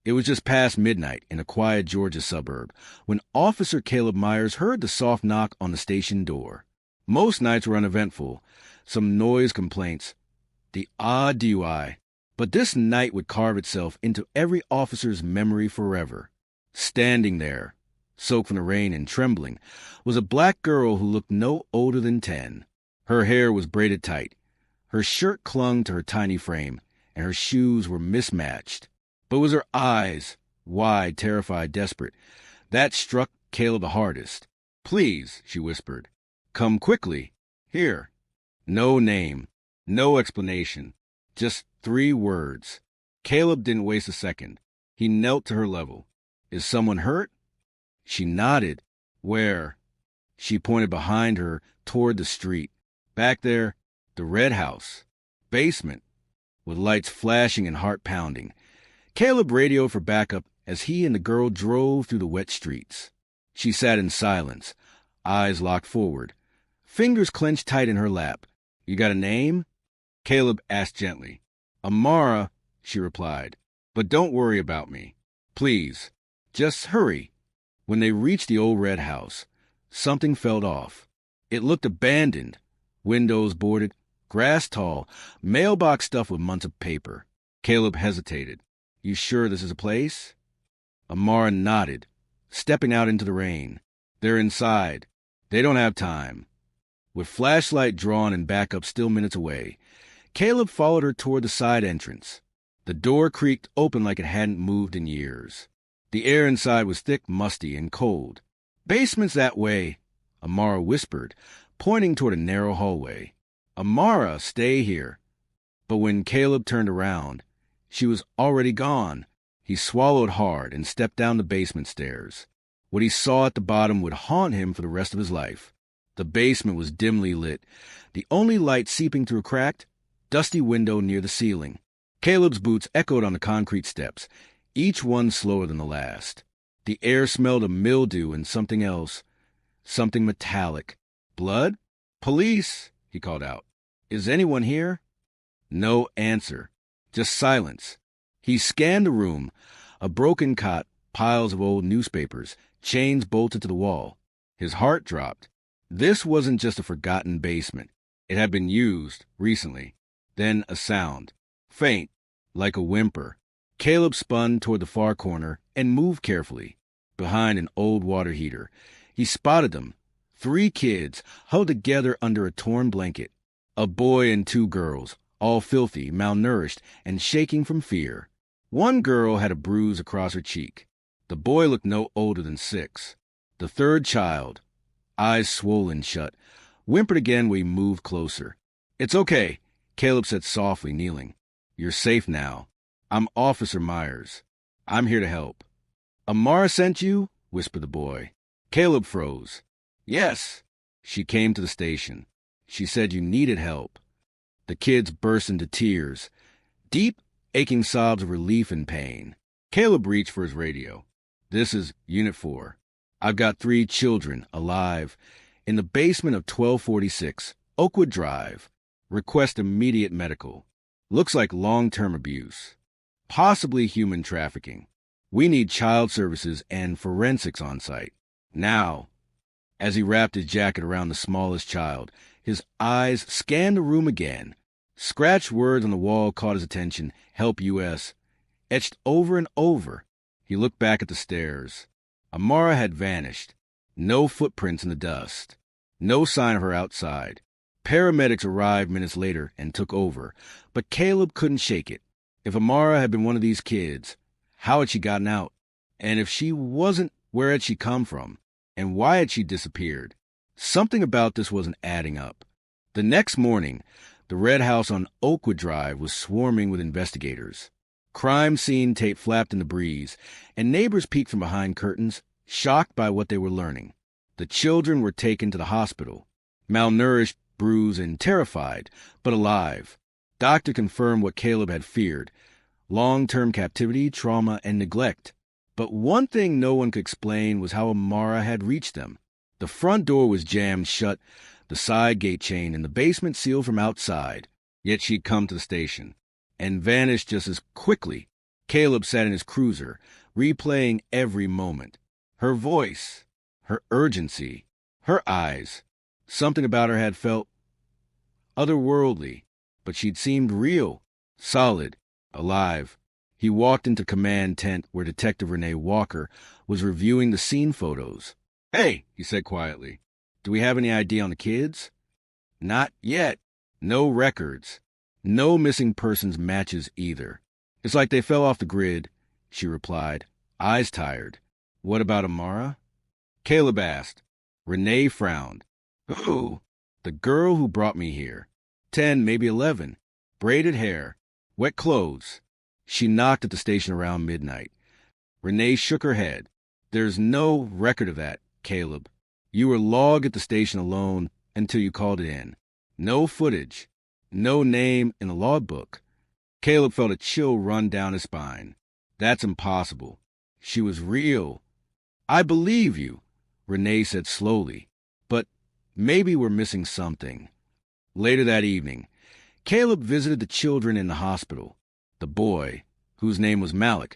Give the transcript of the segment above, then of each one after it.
It was just past midnight in a quiet Georgia suburb when Officer Caleb Myers heard the soft knock on the station door. Most nights were uneventful, some noise complaints, the odd DUI, but this night would carve itself into every officer's memory forever. Standing there, soaked from the rain and trembling, was a black girl who looked no older than 10. Her hair was braided tight, her shirt clung to her tiny frame, and her shoes were mismatched. But it was her eyes, wide, terrified, desperate, that struck Caleb the hardest. "Please," she whispered, "come quickly. Here." No name, no explanation, just 3 words. Caleb didn't waste a second. He knelt to her level. "Is someone hurt?" She nodded. "Where?" She pointed behind her toward the street. Back there, the red house, basement, with lights flashing and heart pounding. Caleb radioed for backup as he and the girl drove through the wet streets. She sat in silence, eyes locked forward, fingers clenched tight in her lap. "You got a name?" Caleb asked gently. "Amara," she replied. "But don't worry about me. Please, just hurry." When they reached the old red house, something felt off. It looked abandoned, windows boarded, grass tall, mailbox stuffed with months of paper. Caleb hesitated. "You sure this is a place?" Amara nodded, stepping out into the rain. "They're inside. They don't have time." With flashlight drawn and backup still minutes away, Caleb followed her toward the side entrance. The door creaked open like it hadn't moved in years. The air inside was thick, musty, and cold. "Basement's that way," Amara whispered, pointing toward a narrow hallway. "Amara, stay here." But when Caleb turned around, she was already gone. He swallowed hard and stepped down the basement stairs. What he saw at the bottom would haunt him for the rest of his life. The basement was dimly lit, the only light seeping through a cracked, dusty window near the ceiling. Caleb's boots echoed on the concrete steps, each one slower than the last. The air smelled of mildew and something else, something metallic. "Blood? Police!" he called out. "Is anyone here?" No answer. Just silence. He scanned the room, a broken cot, piles of old newspapers, chains bolted to the wall. His heart dropped. This wasn't just a forgotten basement. It had been used recently. Then a sound, faint, like a whimper. Caleb spun toward the far corner and moved carefully. Behind an old water heater, he spotted them. 3 kids, huddled together under a torn blanket. A boy and 2 girls, all filthy, malnourished, and shaking from fear. One girl had a bruise across her cheek. The boy looked no older than 6. The third child, eyes swollen shut, whimpered again when he moved closer. "It's okay," Caleb said softly, kneeling. "You're safe now. I'm Officer Myers. I'm here to help." "Amara sent you?" whispered the boy. Caleb froze. "Yes." "She came to the station. She said you needed help." The kids burst into tears, deep, aching sobs of relief and pain. Caleb reached for his radio. "This is Unit 4. I've got 3 children alive in the basement of 1246 Oakwood Drive. Request immediate medical. Looks like long-term abuse. Possibly human trafficking. We need child services and forensics on site. Now." As he wrapped his jacket around the smallest child, his eyes scanned the room again. Scratched words on the wall caught his attention. "Help U.S." etched over and over. He looked back at the stairs. Amara had vanished. No footprints in the dust. No sign of her outside. Paramedics arrived minutes later and took over, but Caleb couldn't shake it. If Amara had been one of these kids, how had she gotten out? And if she wasn't, where had she come from? And why had she disappeared? Something about this wasn't adding up. The next morning, the red house on Oakwood Drive was swarming with investigators. Crime scene tape flapped in the breeze, and neighbors peeked from behind curtains, shocked by what they were learning. The children were taken to the hospital, malnourished, bruised, and terrified, but alive. Doctor confirmed what Caleb had feared: long-term captivity, trauma, and neglect. But one thing no one could explain was how Amara had reached them. The front door was jammed shut, the side gate chained, and the basement sealed from outside. Yet she'd come to the station and vanished just as quickly. Caleb sat in his cruiser, replaying every moment. Her voice, her urgency, her eyes. Something about her had felt otherworldly, but she'd seemed real, solid, alive. He walked into command tent where Detective Renee Walker was reviewing the scene photos. "Hey," he said quietly, "do we have any idea on the kids?" "Not yet. No records. No missing persons matches either. It's like they fell off the grid," she replied, eyes tired. "What about Amara?" Caleb asked. Renee frowned. "Who?" "The girl who brought me here. 10, maybe 11. Braided hair. Wet clothes." She knocked at the station around midnight. Renee shook her head. "There's no record of that, Caleb. You were logged at the station alone until you called it in. No footage. No name in the logbook." Caleb felt a chill run down his spine. "That's impossible. She was real." "I believe you," Renee said slowly. "But maybe we're missing something." Later that evening, Caleb visited the children in the hospital. The boy, whose name was Malik,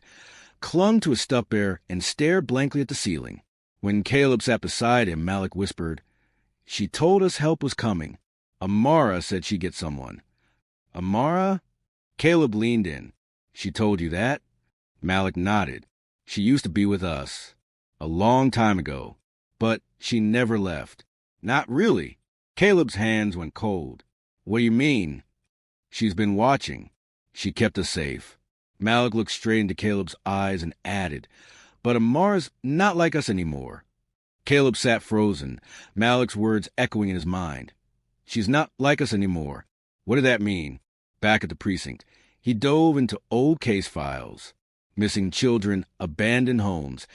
clung to a stuffed bear and stared blankly at the ceiling. When Caleb sat beside him, Malik whispered, "She told us help was coming. Amara said she'd get someone." "Amara?" Caleb leaned in. "She told you that?" Malik nodded. "She used to be with us. A long time ago. But she never left." "Not really." Caleb's hands went cold. "What do you mean?" "She's been watching. She kept us safe." Malik looked straight into Caleb's eyes and added, "But Amara's not like us anymore." Caleb sat frozen, Malik's words echoing in his mind. "She's not like us anymore. What did that mean?" Back at the precinct, he dove into old case files. Missing children, abandoned homes,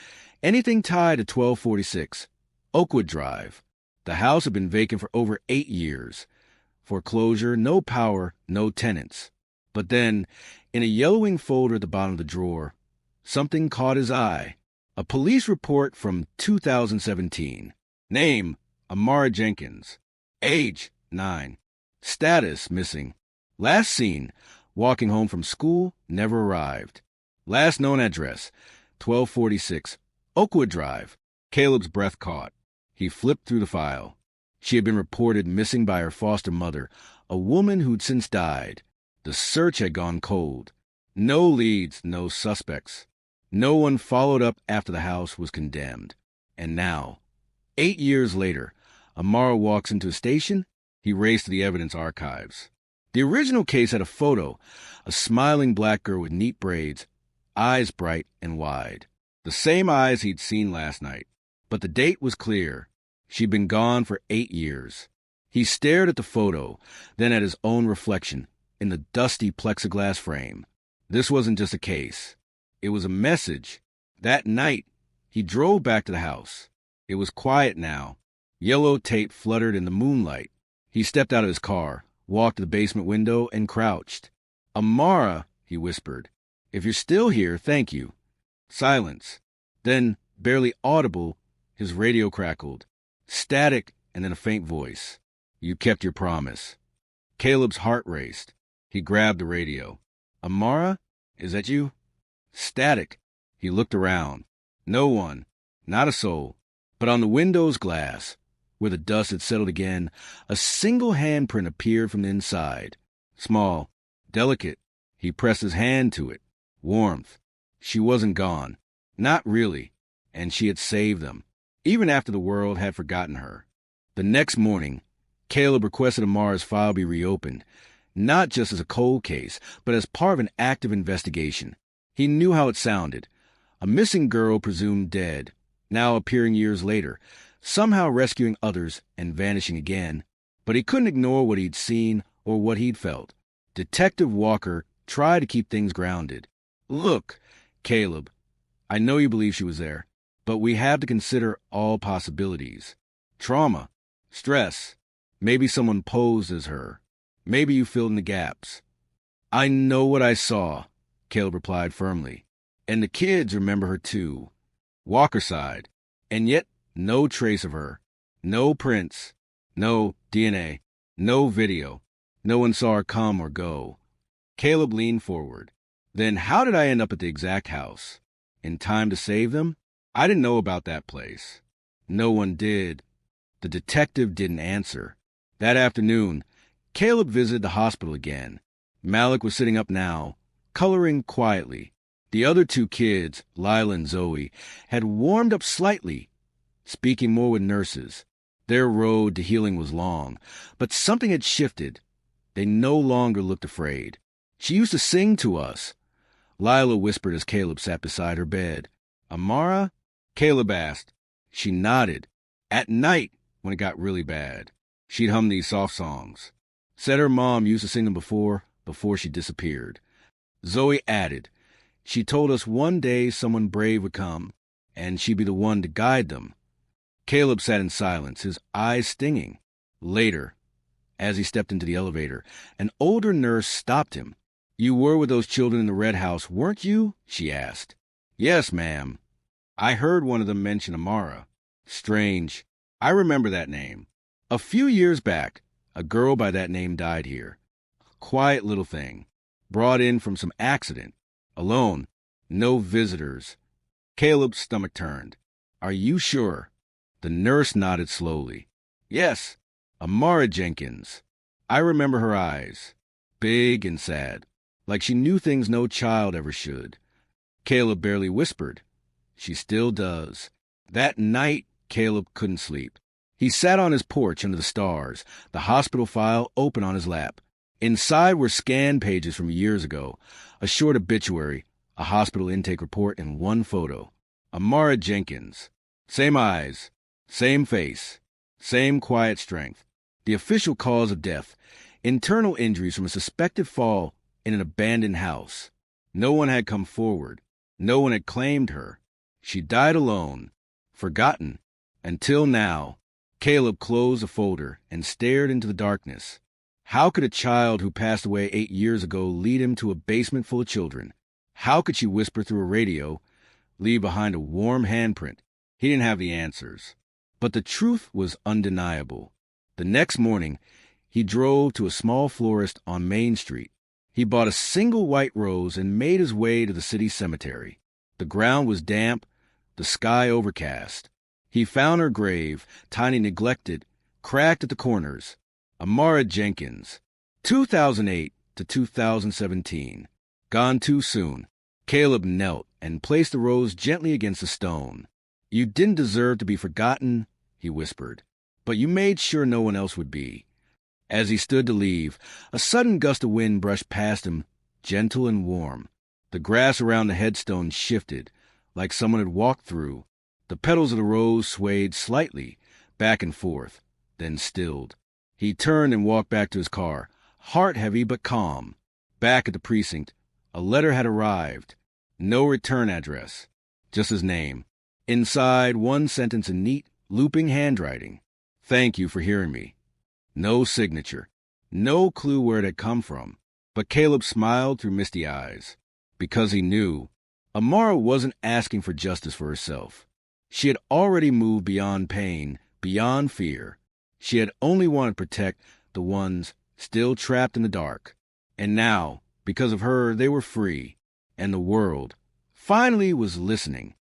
anything tied to 1246. Oakwood Drive. The house had been vacant for over 8 years. Foreclosure, no power, no tenants. But then, in a yellowing folder at the bottom of the drawer, something caught his eye. A police report from 2017. Name, Amara Jenkins. Age, 9. Status, missing. Last seen, walking home from school, never arrived. Last known address, 1246, Oakwood Drive. Caleb's breath caught. He flipped through the file. She had been reported missing by her foster mother, a woman who'd since died. The search had gone cold. No leads, no suspects. No one followed up after the house was condemned. And now, 8 years later, Amara walks into a station. He raced to the evidence archives. The original case had a photo, a smiling black girl with neat braids, eyes bright and wide. The same eyes he'd seen last night. But the date was clear. She'd been gone for 8 years. He stared at the photo, then at his own reflection in the dusty plexiglass frame. This wasn't just a case. It was a message. That night, he drove back to the house. It was quiet now. Yellow tape fluttered in the moonlight. He stepped out of his car, walked to the basement window, and crouched. "Amara," he whispered. "If you're still here, thank you." Silence. Then, barely audible, his radio crackled. Static, and then a faint voice. "You kept your promise." Caleb's heart raced. He grabbed the radio. "Amara, is that you?" Static. He looked around. No one. Not a soul. But on the window's glass, where the dust had settled again, a single handprint appeared from the inside. Small, delicate. He pressed his hand to it. Warmth. She wasn't gone. Not really. And she had saved them, even after the world had forgotten her. The next morning, Caleb requested Amara's file be reopened, not just as a cold case, but as part of an active investigation. He knew how it sounded. A missing girl presumed dead, now appearing years later, somehow rescuing others and vanishing again. But he couldn't ignore what he'd seen or what he'd felt. Detective Walker tried to keep things grounded. "Look, Caleb, I know you believe she was there, but we have to consider all possibilities. Trauma, stress, maybe someone posed as her. Maybe you filled in the gaps." "I know what I saw," Caleb replied firmly. "And the kids remember her too." Walker sighed. "And yet, no trace of her. No prints. No DNA. No video. No one saw her come or go." Caleb leaned forward. Then how did I end up at the exact house? In time to save them? I didn't know about that place. No one did. The detective didn't answer. That afternoon, Caleb visited the hospital again. Malik was sitting up now, coloring quietly. The other two kids, Lila and Zoe, had warmed up slightly, speaking more with nurses. Their road to healing was long, but something had shifted. They no longer looked afraid. She used to sing to us. Lila whispered as Caleb sat beside her bed. Amara? Caleb asked. She nodded. At night, when it got really bad, she'd hum these soft songs. Said her mom used to sing them before she disappeared. Zoe added, she told us one day someone brave would come, and she'd be the one to guide them. Caleb sat in silence, his eyes stinging. Later, as he stepped into the elevator, an older nurse stopped him. You were with those children in the red house, weren't you? She asked. Yes, ma'am. I heard one of them mention Amara. Strange. I remember that name. A few years back, a girl by that name died here. Quiet little thing. Brought in from some accident. Alone. No visitors. Caleb's stomach turned. Are you sure? The nurse nodded slowly. Yes, Amara Jenkins. I remember her eyes. Big and sad. Like she knew things no child ever should. Caleb barely whispered. She still does. That night, Caleb couldn't sleep. He sat on his porch under the stars, the hospital file open on his lap. Inside were scan pages from years ago, a short obituary, a hospital intake report, and one photo. Amara Jenkins. Same eyes, same face, same quiet strength. The official cause of death, internal injuries from a suspected fall in an abandoned house. No one had come forward. No one had claimed her. She died alone, forgotten, until now. Caleb closed the folder and stared into the darkness. How could a child who passed away 8 years ago lead him to a basement full of children? How could she whisper through a radio, leave behind a warm handprint? He didn't have the answers. But the truth was undeniable. The next morning, he drove to a small florist on Main Street. He bought a single white rose and made his way to the city cemetery. The ground was damp, the sky overcast. He found her grave, tiny, neglected, cracked at the corners. Amara Jenkins, 2008 to 2017. Gone too soon. Caleb knelt and placed the rose gently against the stone. You didn't deserve to be forgotten, he whispered, but you made sure no one else would be. As he stood to leave, a sudden gust of wind brushed past him, gentle and warm. The grass around the headstone shifted, like someone had walked through. The petals of the rose swayed slightly, back and forth, then stilled. He turned and walked back to his car, heart heavy but calm. Back at the precinct, a letter had arrived. No return address, just his name. Inside, one sentence in neat, looping handwriting. Thank you for hearing me. No signature. No clue where it had come from. But Caleb smiled through misty eyes. Because he knew. Amara wasn't asking for justice for herself. She had already moved beyond pain, beyond fear. She had only wanted to protect the ones still trapped in the dark. And now, because of her, they were free. And the world finally was listening.